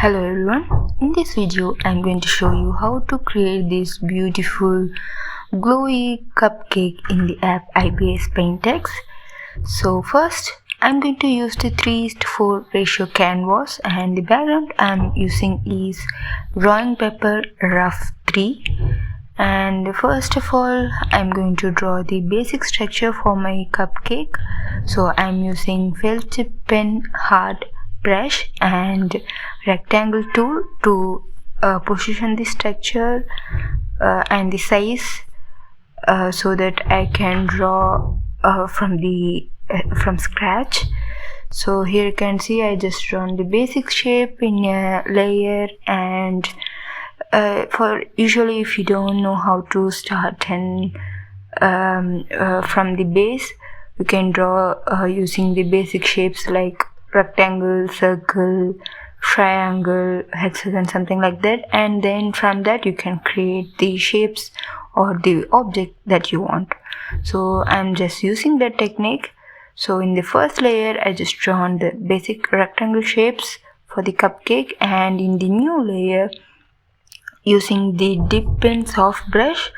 Hello everyone, in this video I'm going to show you how to create this beautiful glowy cupcake in the app ibispaintx. So first I'm going to use the 3:4 ratio canvas, and the background I'm using is drawing paper rough 3. And first of all I'm going to draw the basic structure for my cupcake. So I'm using felt tip pen, hard brush and rectangle tool to position the structure and the size so that I can draw from scratch. So here you can see I just drawn the basic shape in a layer, and for usually if you don't know how to start and from the base, you can draw using the basic shapes like rectangle, circle, triangle, hexagon, something like that, and then from that you can create the shapes or the object that you want. So I'm just using that technique. So in the first layer I just drawn the basic rectangle shapes for the cupcake, and in the new layer using the dip pen soft brush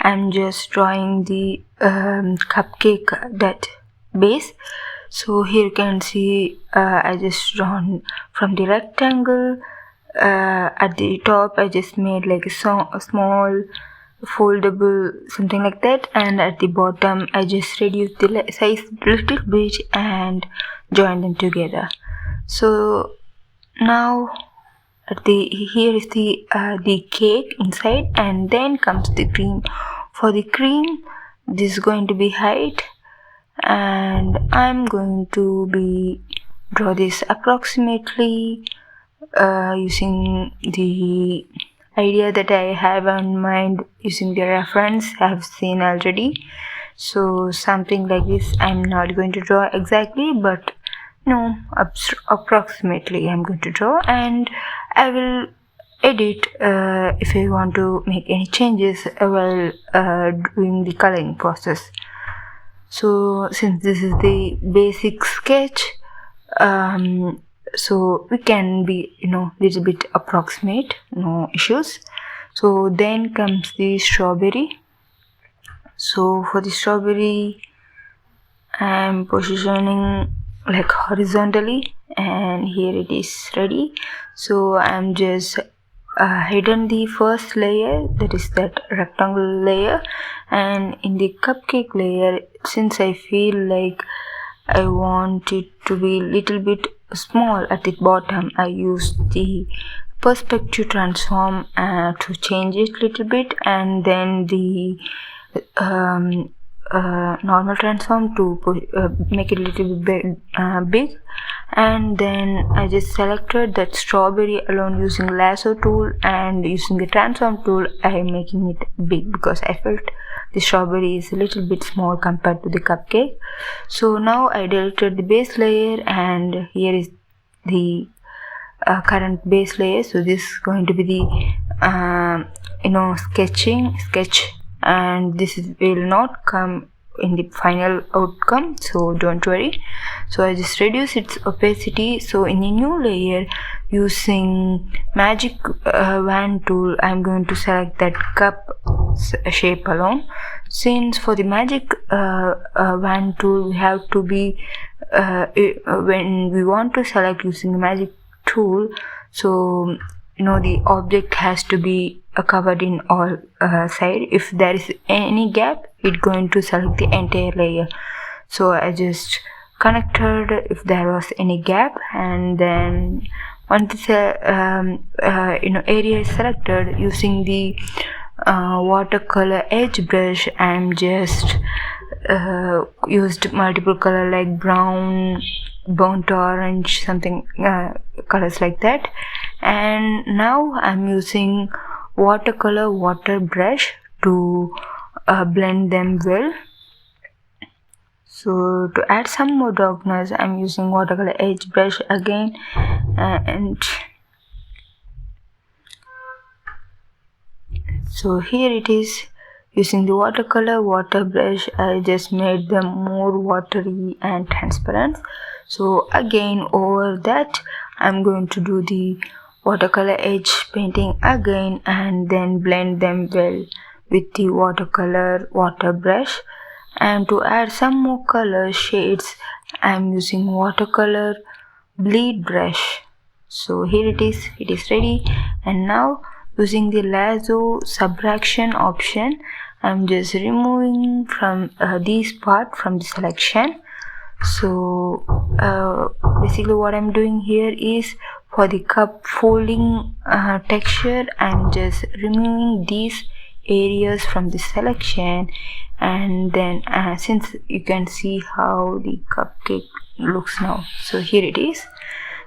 I'm just drawing the cupcake that base. So here you can see I just drawn from the rectangle at the top I just made like a small foldable something like that, and at the bottom I just reduced the size little bit and joined them together. So now here is the cake inside, and then comes the cream. For the cream, this is going to be height, and I'm going to draw this approximately using the idea that I have in mind, using the reference I have seen already. So something like this I'm not going to draw exactly, but no, approximately I'm going to draw, and I will edit if I want to make any changes while doing the coloring process. So since this is the basic sketch, so we can be little bit approximate, no issues. So then comes the strawberry. So for the strawberry I'm positioning like horizontally, and here it is ready. So I'm just hidden the first layer, that is that rectangle layer, and in the cupcake layer, since I feel like I want it to be little bit small at the bottom, I use the perspective transform to change it little bit, and then the normal transform to make it a little bit big, and then I just selected that strawberry alone using lasso tool, and using the transform tool I am making it big because I felt the strawberry is a little bit small compared to the cupcake. So now I deleted the base layer, and here is the current base layer. So this is going to be the sketch, and this will not come in the final outcome, so don't worry. So I just reduce its opacity. So in the new layer, using magic wand tool, I'm going to select that cup shape alone. Since for the magic wand tool we have to be when we want to select using the magic tool, so the object has to be covered in all side. If there is any gap, it's going to select the entire layer. So I just connected if there was any gap, and then once the area is selected, using the watercolor edge brush, I'm just used multiple color like brown, burnt orange, something colors like that, and now I'm using watercolor water brush to blend them well. So to add some more darkness, I'm using watercolor edge brush again, and so here it is. Using the watercolor water brush, I just made them more watery and transparent. So again over that I'm going to do the watercolor edge painting again and then blend them well with the watercolor water brush. And to add some more color shades, I'm using watercolor bleed brush. So here it is ready. And now using the lasso subtraction option, I'm just removing from this part from the selection. So basically what I'm doing here is, for the cup folding texture, I'm just removing these areas from the selection. And then since you can see how the cupcake looks now, so here it is.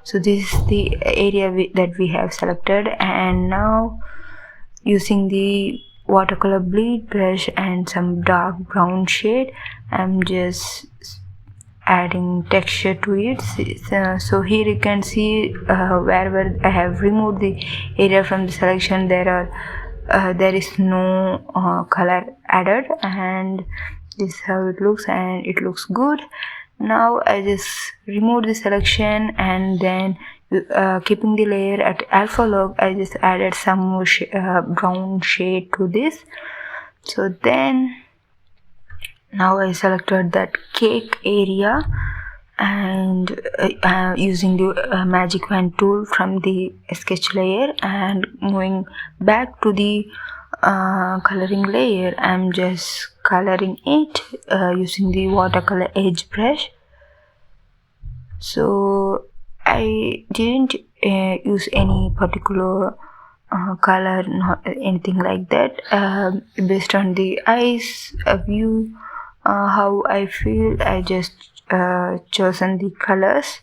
So this is the area that we have selected. And now using the watercolor bleed brush and some dark brown shade, I'm just adding texture to it. So here you can see wherever I have removed the area from the selection, there is no color added, and this is how it looks, and it looks good. Now I just removed the selection, and then keeping the layer at alpha log, I just added some more brown shade to this. So then now I selected that cake area, and using the magic wand tool from the sketch layer and moving back to the coloring layer, I'm just coloring it using the watercolor edge brush. So I didn't use any particular color, not anything like that. Based on the eyes view, how I feel, I just chosen the colors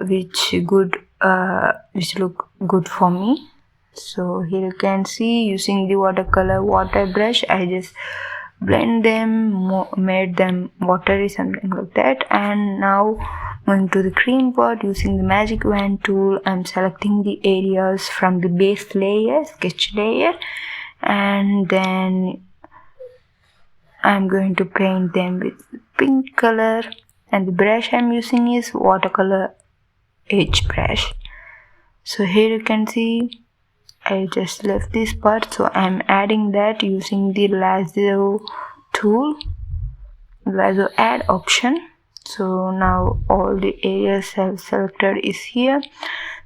which look good for me. So here you can see, using the watercolor water brush, I just blend them, made them watery, something like that. And now going to the cream pot, using the magic wand tool, I'm selecting the areas from the base layer, sketch layer, and then I'm going to paint them with pink color, and the brush I'm using is watercolor edge brush. So here you can see I just left this part, so I'm adding that using the lasso tool, lasso add option. So now all the areas I've selected is here.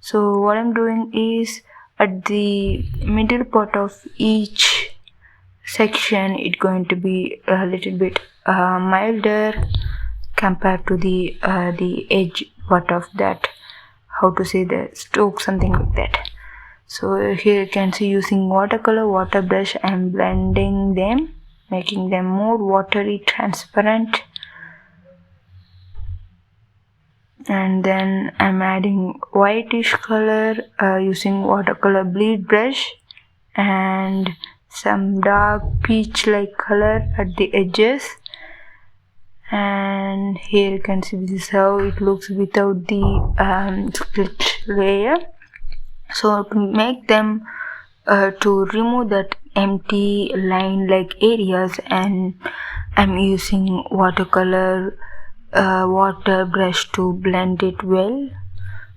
So what I'm doing is, at the middle part of each section, it's going to be a little bit milder compared to the edge part of that, how to say, the stroke, something like that. So here you can see, using watercolor water brush, I'm blending them, making them more watery, transparent. And then I'm adding whitish color using watercolor bleed brush, and some dark peach like color at the edges. And here you can see, this is how it looks without the split layer. So to make them to remove that empty line like areas, and I'm using watercolor water brush to blend it well,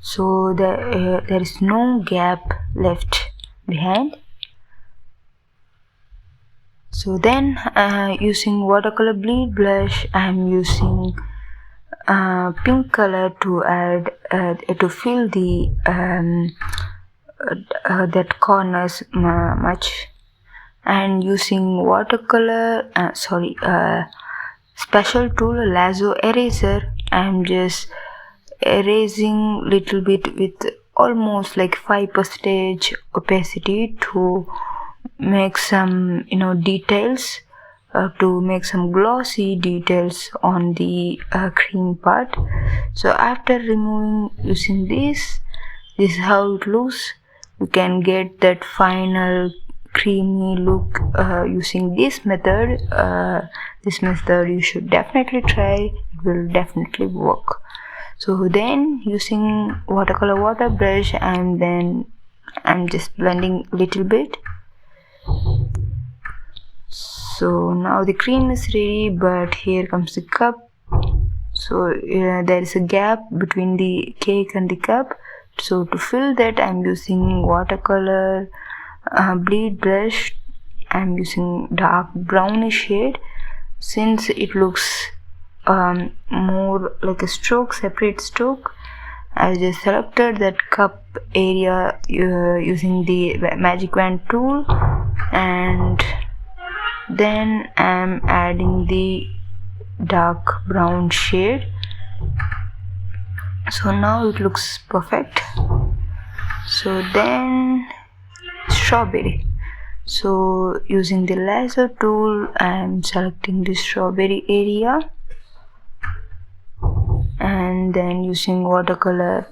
so there is no gap left behind. So then using watercolor bleed brush, I'm using pink color to add to fill the that corners much. And using watercolor special tool, lasso eraser, I'm just erasing little bit with almost like 5% opacity to make some details, to make some glossy details on the cream part. So after removing, using this is how it looks. You can get that final creamy look using this method. This method you should definitely try, it will definitely work. So then using watercolor water brush, and then I'm just blending a little bit. So now the cream is ready, but here comes the cup. So there is a gap between the cake and the cup. So to fill that, I'm using watercolor bleed brush. I'm using dark brownish shade since it looks more like a stroke, separate stroke. I just selected that cup area using the magic wand tool, and then I'm adding the dark brown shade. So now it looks perfect. So then strawberry. So using the lasso tool, I'm selecting the strawberry area, and then using watercolor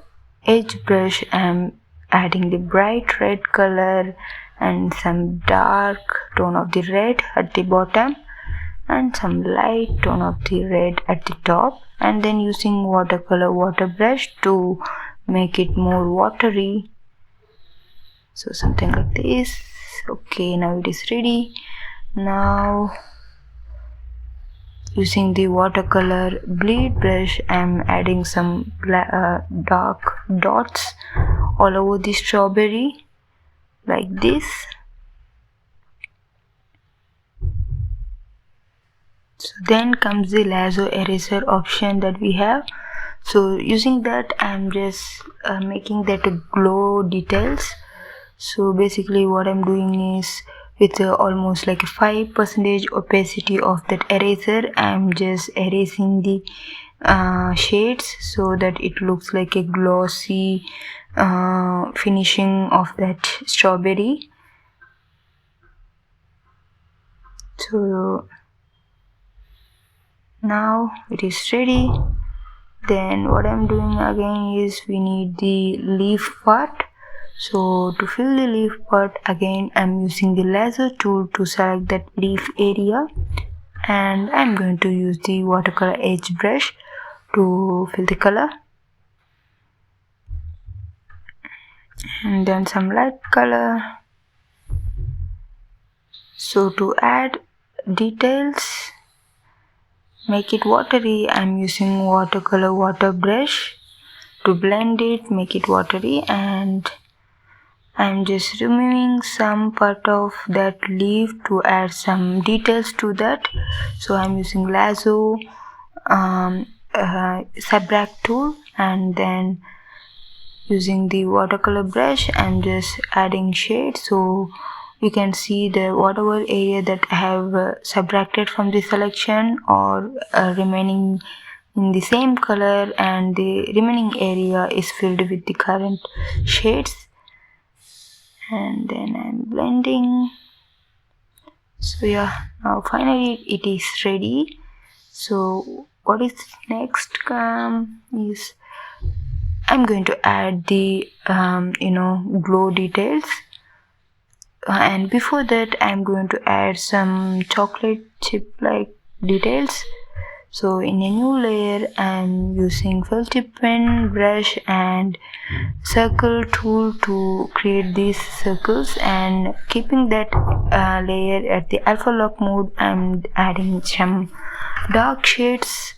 edge brush, I'm adding the bright red color and some dark tone of the red at the bottom and some light tone of the red at the top, and then using watercolor water brush to make it more watery. So something like this. Okay, now it is ready. Now using the watercolor bleed brush, I'm adding some dark dots all over the strawberry like this. So then comes the lasso eraser option that we have. So using that, I'm just making that glow details. So basically what I'm doing is, with almost like a 5% opacity of that eraser, I'm just erasing the shades so that it looks like a glossy finishing of that strawberry. So now it is ready. Then what I'm doing again is, we need the leaf part. So to fill the leaf part, again I'm using the lasso tool to select that leaf area, and I'm going to use the watercolor edge brush to fill the color, and then some light color. So to add details, make it watery, I'm using watercolor water brush to blend it, make it watery, and I'm just removing some part of that leaf to add some details to that. So I'm using lasso subtract tool, and then using the watercolor brush, I'm just adding shade. So you can see the whatever area that I have subtracted from the selection or remaining in the same color, and the remaining area is filled with the current shades. And then I'm blending. So yeah, now finally it is ready. So what is next is, I'm going to add the glow details, and before that I'm going to add some chocolate chip like details. So in a new layer, I'm using felt tip pen, brush and circle tool to create these circles, and keeping that layer at the alpha lock mode, I'm adding some dark shades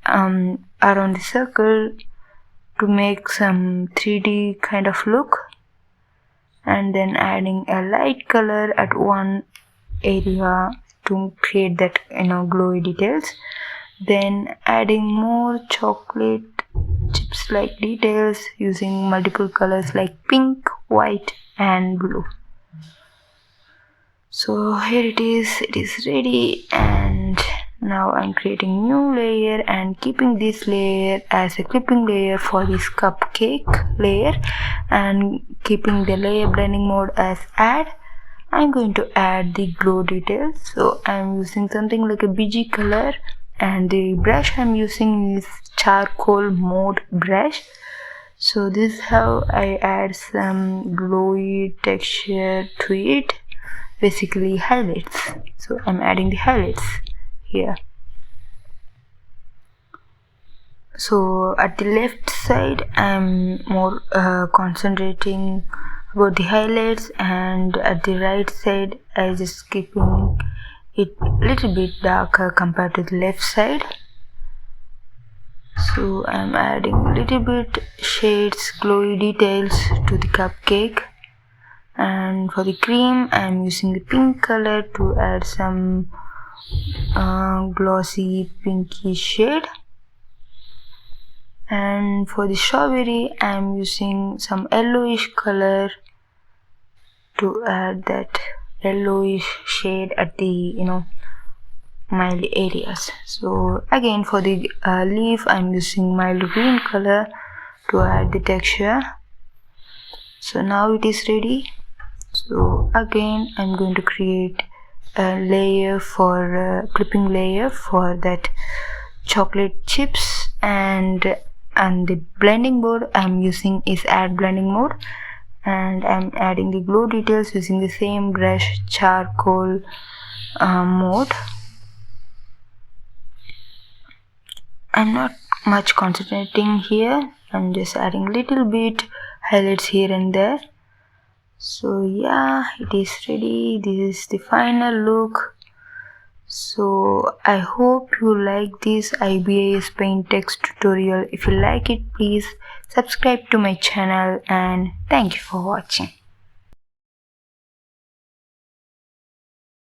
around the circle to make some 3D kind of look, and then adding a light color at one area to create that glowy details. Then adding more chocolate chips like details using multiple colors like pink, white and blue. So here it is ready, and now I'm creating new layer and keeping this layer as a clipping layer for this cupcake layer, and keeping the layer blending mode as add. I'm going to add the glow details. So I'm using something like a BG color, and the brush I'm using is charcoal mode brush. So this is how I add some glowy texture to it, basically highlights. So I'm adding the highlights here. So at the left side, I'm more concentrating about the highlights, and at the right side I just keeping it little bit darker compared to the left side. So I'm adding a little bit shades, glowy details to the cupcake. And for the cream, I'm using the pink color to add some glossy pinky shade. And for the strawberry, I'm using some yellowish color to add that yellowish shade at the mild areas. So again, for the leaf, I'm using mild green color to add the texture. So now it is ready. So again, I'm going to create a layer for clipping layer for that chocolate chips, and the blending mode I'm using is add blending mode, and I'm adding the glow details using the same brush charcoal mode. I'm not much concentrating here, I'm just adding little bit highlights here and there. So yeah, it is ready. This is the final look. So I hope you like this IBIS paintx tutorial. If you like it, please subscribe to my channel, and thank you for watching.